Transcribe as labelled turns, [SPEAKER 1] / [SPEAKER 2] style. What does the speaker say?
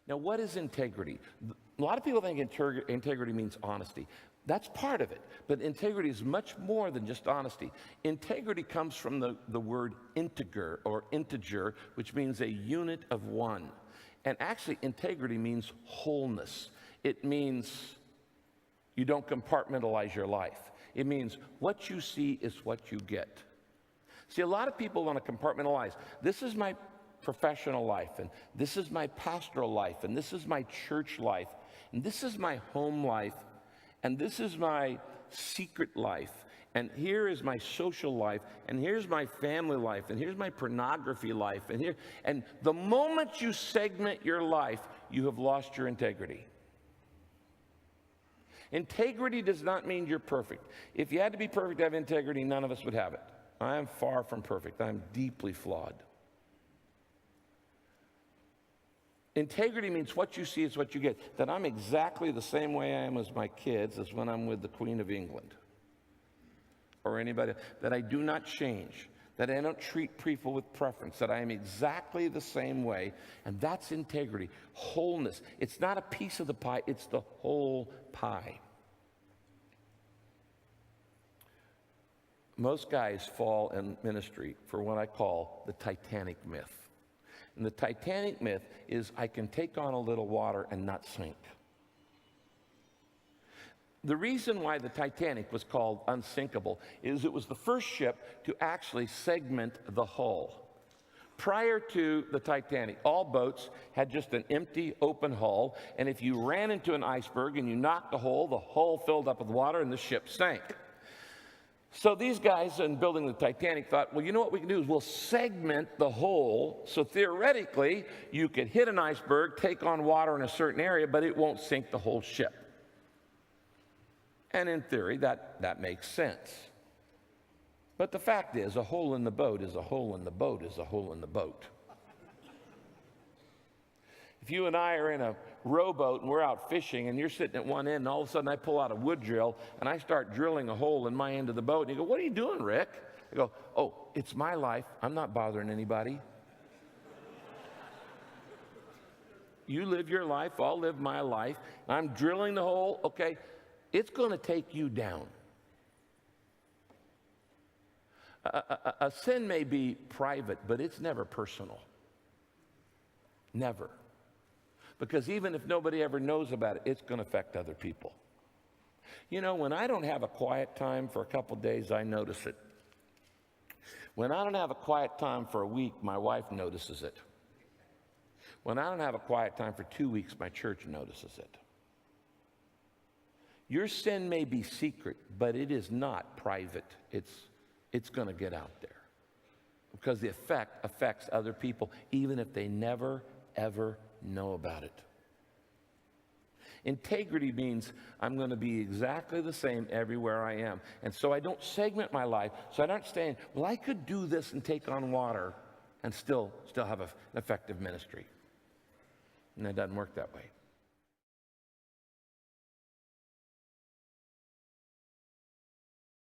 [SPEAKER 1] Now, what is integrity? A lot of people think integrity means honesty. That's part of it, but integrity is much more than just honesty. Integrity comes from the word integer, which means a unit of one. And actually, integrity means wholeness. It means you don't compartmentalize your life. It means what you see is what you get. See, a lot of people want to compartmentalize. This is my professional life, and this is my pastoral life, and this is my church life, and this is my home life, and this is my secret life, and here is my social life, and here's my family life, and here's my pornography life, and the moment you segment your life, you have lost your integrity. Integrity does not mean you're perfect. If you had to be perfect to have integrity, none of us would have it. I am far from perfect. I'm deeply flawed. Integrity means what you see is what you get. That I'm exactly the same way I am as my kids as when I'm with the Queen of England or anybody. That I do not change. That I don't treat people with preference. That I am exactly the same way. And that's integrity. Wholeness. It's not a piece of the pie. It's the whole pie. Most guys fall in ministry for what I call the Titanic myth. And the Titanic myth is I can take on a little water and not sink. The reason why the Titanic was called unsinkable is it was the first ship to actually segment the hull. Prior to the Titanic, all boats had just an empty, open hull, and if you ran into an iceberg and you knocked the hull filled up with water and the ship sank. So these guys in building the Titanic thought, well, you know what we can do is we'll segment the hull, so theoretically you could hit an iceberg, take on water in a certain area, but it won't sink the whole ship. And in theory, that makes sense. But the fact is, a hole in the boat is a hole in the boat is a hole in the boat. If you and I are in a rowboat and we're out fishing and you're sitting at one end and all of a sudden I pull out a wood drill and I start drilling a hole in my end of the boat and you go, what are you doing, Rick? I go, oh, it's my life. I'm not bothering anybody. You live your life, I'll live my life. I'm drilling the hole. Okay, it's going to take you down. A sin may be private, but it's never personal. Never. Because even if nobody ever knows about it, it's going to affect other people. You know, when I don't have a quiet time for a couple days, I notice it. When I don't have a quiet time for a week, my wife notices it. When I don't have a quiet time for 2 weeks, my church notices it. Your sin may be secret, but it is not private. It's going to get out there. Because the effect affects other people, even if they never, ever know about it. Integrity means I'm going to be exactly the same everywhere I am. And so I don't segment my life. So I don't stand, well, I could do this and take on water and still have an effective ministry. And it doesn't work that way.